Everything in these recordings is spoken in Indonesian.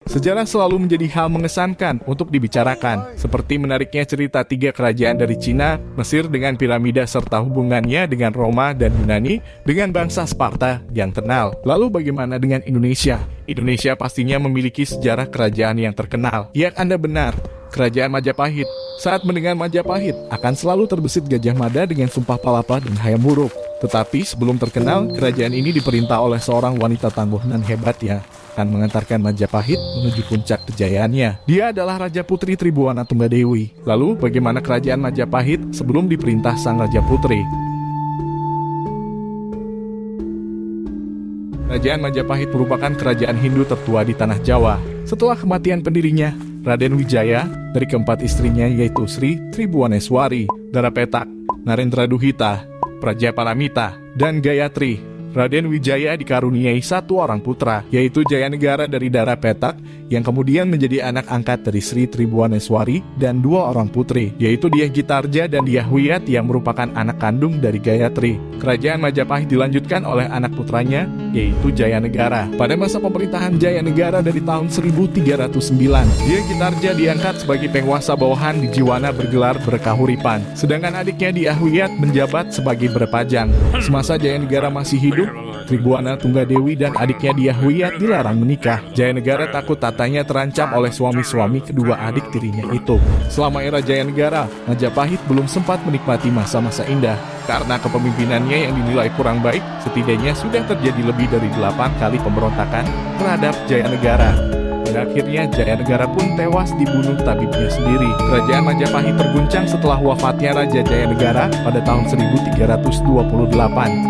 Sejarah selalu menjadi hal mengesankan untuk dibicarakan, seperti menariknya cerita 3 kerajaan dari Cina, Mesir dengan piramida serta hubungannya dengan Roma dan Yunani dengan bangsa Sparta yang terkenal. Lalu bagaimana dengan Indonesia? Indonesia pastinya memiliki sejarah kerajaan yang terkenal. Ya, Anda benar, Kerajaan Majapahit. Saat mendengar Majapahit, akan selalu terbesit Gajah Mada dengan Sumpah Palapa dan Hayam Wuruk. Tetapi sebelum terkenal, kerajaan ini diperintah oleh seorang wanita tangguh dan hebat yang akan mengantarkan Majapahit menuju puncak kejayaannya. Dia adalah Raja Putri Tribuana Tunggadewi. Lalu, bagaimana kerajaan Majapahit sebelum diperintah sang Raja Putri? Kerajaan Majapahit merupakan kerajaan Hindu tertua di tanah Jawa. Setelah kematian pendirinya, Raden Wijaya, dari keempat istrinya yaitu Sri Tribuaneswari, Dara Petak, Narendra Duhita, Praja Paramita, dan Gayatri, Raden Wijaya dikaruniai satu orang putra, yaitu Jayanegara dari Dara Petak, yang kemudian menjadi anak angkat dari Sri Tribuaneswari dan 2 orang putri, yaitu Dyah Gitarja dan Dyah Wiyat yang merupakan anak kandung dari Gayatri. Kerajaan Majapahit dilanjutkan oleh anak putranya, yaitu Jayanegara. Pada masa pemerintahan Jayanegara dari tahun 1309, Dyah Gitarja diangkat sebagai penguasa bawahan di Jiwana bergelar Berkahuripan, sedangkan adiknya Dyah Wiyat menjabat sebagai Berpajang. Semasa Jayanegara masih hidup, Tribuana Tunggadewi dan adiknya Dyah Wiyat dilarang menikah. Jayanegara takut tatanya terancam oleh suami-suami kedua adik tirinya itu. Selama era Jayanegara, Majapahit belum sempat menikmati masa-masa indah. Karena kepemimpinannya yang dinilai kurang baik, setidaknya sudah terjadi lebih dari 8 kali pemberontakan terhadap Jayanegara. Pada akhirnya Jayanegara pun tewas dibunuh tabibnya sendiri. Kerajaan Majapahit terguncang setelah wafatnya Raja Jayanegara pada tahun 1328.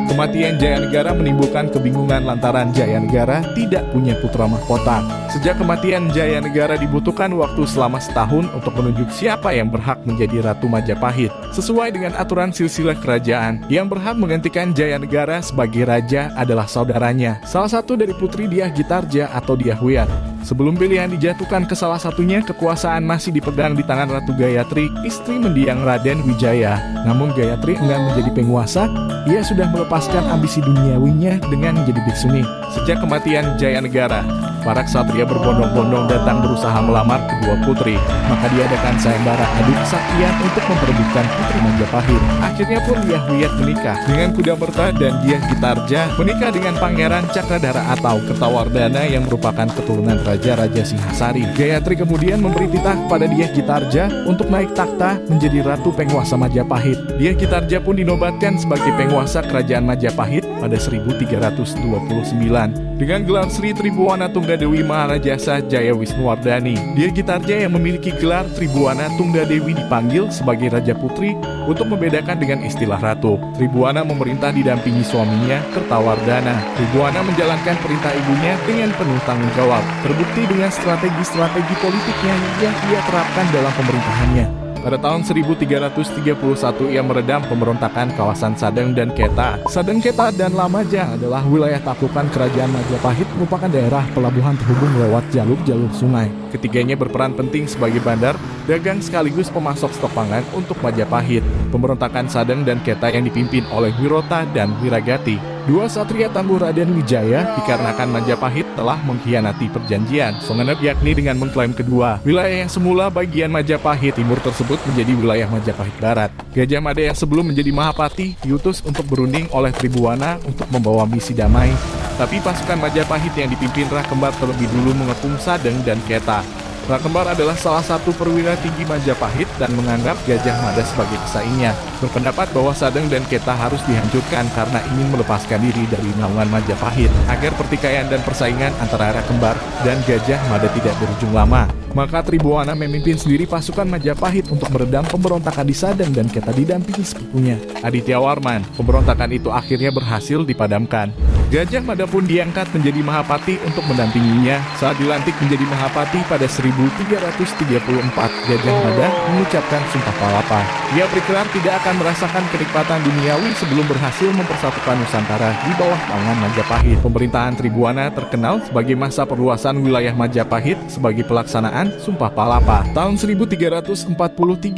Kematian Jayanegara menimbulkan kebingungan lantaran Jayanegara tidak punya putra mahkota. Sejak kematian Jayanegara dibutuhkan waktu selama setahun untuk menunjuk siapa yang berhak menjadi Ratu Majapahit. Sesuai dengan aturan silsilah kerajaan, yang berhak menggantikan Jayanegara sebagai raja adalah saudaranya, salah satu dari putri Dyah Gitarja atau Dyah Wiyat. Sebelum pilihan dijatuhkan ke salah satunya, kekuasaan masih dipegang di tangan Ratu Gayatri, istri mendiang Raden Wijaya. Namun Gayatri enggan menjadi penguasa, ia sudah melepaskan ambisi duniawinya dengan menjadi biksuni. Sejak kematian Jayanegara, para ksatria berbondong-bondong datang berusaha melamar kedua putri. Maka diadakan sayembara adu kesaktian untuk memperebutkan putri Majapahit. Akhirnya pun Dyah Wiyat menikah dengan Kudamerta dan Dyah Gitarja menikah dengan Pangeran Cakradhara atau Kertawardhana yang merupakan keturunan Raja-Raja Singhasari. Gayatri kemudian memberi titah kepada Dyah Gitarja untuk naik takhta menjadi Ratu Penguasa Majapahit. Dyah Gitarja pun dinobatkan sebagai penguasa kerajaan Majapahit pada 1329 dengan gelar Sri Tribuana Tunggadewi Maharajasa Jaya Wisnuwardhani. Dyah Gitarja yang memiliki gelar Tribuana Tunggadewi dipanggil sebagai Raja Putri untuk membedakan dengan istilah Ratu. Tribuana memerintah didampingi suaminya Kertawardhana. Tribuana menjalankan perintah ibunya dengan penuh tanggung jawab, terbukti dengan strategi-strategi politiknya yang ia terapkan dalam pemerintahannya. Pada tahun 1331 ia meredam pemberontakan kawasan Sadeng dan Keta. Sadeng, Keta, dan Lamajang adalah wilayah taklukan kerajaan Majapahit, merupakan daerah pelabuhan terhubung lewat jalur-jalur sungai. Ketiganya berperan penting sebagai bandar, dagang sekaligus pemasok stok pangan untuk Majapahit. Pemberontakan Sadeng dan Keta yang dipimpin oleh Wirota dan Wiragati, 2 satria tangguh Raden Wijaya, dikarenakan Majapahit telah mengkhianati perjanjian Songenep, yakni dengan mengklaim kedua wilayah yang semula bagian Majapahit timur tersebut menjadi wilayah Majapahit Barat. Gajah Mada yang sebelum menjadi Mahapati diutus untuk berunding oleh Tribuana untuk membawa misi damai, tapi pasukan Majapahit yang dipimpin Rakembar terlebih dulu mengepung Sadeng dan Keta. Rakembar adalah salah satu perwira tinggi Majapahit dan menganggap Gajah Mada sebagai pesaingnya. Berpendapat bahwa Sadeng dan Keta harus dihancurkan karena ingin melepaskan diri dari naungan Majapahit, agar pertikaian dan persaingan antara Rakembar dan Gajah Mada tidak berujung lama. Maka Tribuana memimpin sendiri pasukan Majapahit untuk meredam pemberontakan di Sadeng dan Keta didampingi sepupunya Aditya Warman. Pemberontakan itu akhirnya berhasil dipadamkan. Gajah Mada pun diangkat menjadi Mahapati untuk mendampinginya. Saat dilantik menjadi Mahapati pada 1334, Gajah Mada mengucapkan Sumpah Palapa. Ia berkelar tidak akan merasakan kenikmatan duniawi sebelum berhasil mempersatukan Nusantara di bawah naungan Majapahit. Pemerintahan Tribuana terkenal sebagai masa perluasan wilayah Majapahit sebagai pelaksanaan Sumpah Palapa. Tahun 1343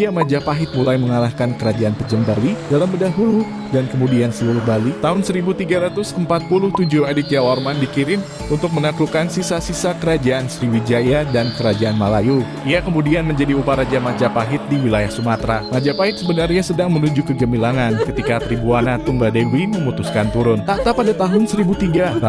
Majapahit mulai mengalahkan kerajaan Pejemberli dalam bedah hulu dan kemudian seluruh Bali. Tahun 1340 ke-27 Aditya Warman dikirim untuk menaklukkan sisa-sisa kerajaan Sriwijaya dan kerajaan Malayu. Ia kemudian menjadi Uparaja Majapahit di wilayah Sumatera. Majapahit sebenarnya sedang menuju kegemilangan ketika Tribuana Tunggadewi memutuskan turun tahta pada tahun 1351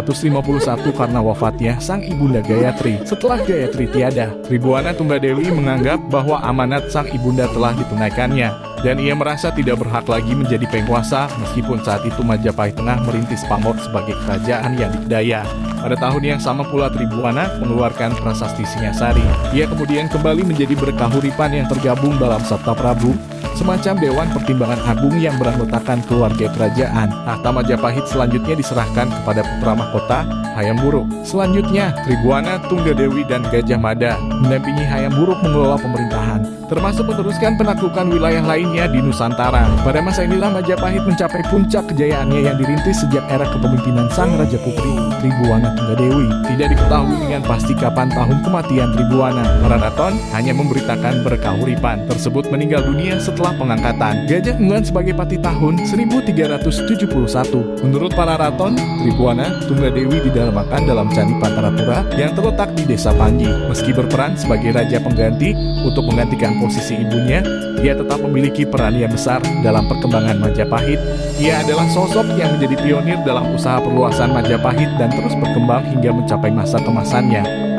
karena wafatnya sang ibunda Gayatri. Setelah Gayatri tiada, Tribuana Tunggadewi menganggap bahwa amanat sang ibunda telah ditunaikannya, dan ia merasa tidak berhak lagi menjadi penguasa meskipun saat itu Majapahit tengah merintis pamor sebagai kerajaan yang dikdaya. Pada tahun yang sama pula Tribuana mengeluarkan prasasti Singasari. Ia kemudian kembali menjadi Berkahuripan yang tergabung dalam Sabta Prabu, semacam Dewan Pertimbangan Agung yang beranggotakan keluarga kerajaan. Tahta Majapahit selanjutnya diserahkan kepada putra mahkota Hayam Wuruk. Selanjutnya, Tribuana Tunggadewi dan Gajah Mada mendampingi Hayam Wuruk mengelola pemerintahan, termasuk meneruskan penaklukan wilayah lainnya di Nusantara. Pada masa inilah Majapahit mencapai puncak kejayaannya yang dirintis sejak era kepemimpinan sang Raja Putri, Tribuana Tunggadewi. Tidak diketahui dengan pasti kapan tahun kematian Tribuana. Raraton hanya memberitakan Berkahuripan tersebut meninggal dunia setelah pengangkatan Gajah Tunggan sebagai Patih tahun 1371. Menurut para raton, Tribuana Tunggadewi didalamakan dalam Candi Pantarapura yang terletak di Desa Panji. Meski berperan sebagai raja pengganti untuk menggantikan posisi ibunya, ia tetap memiliki peran yang besar dalam perkembangan Majapahit. Ia adalah sosok yang menjadi pionir dalam usaha perluasan Majapahit dan terus berkembang hingga mencapai masa kemasannya.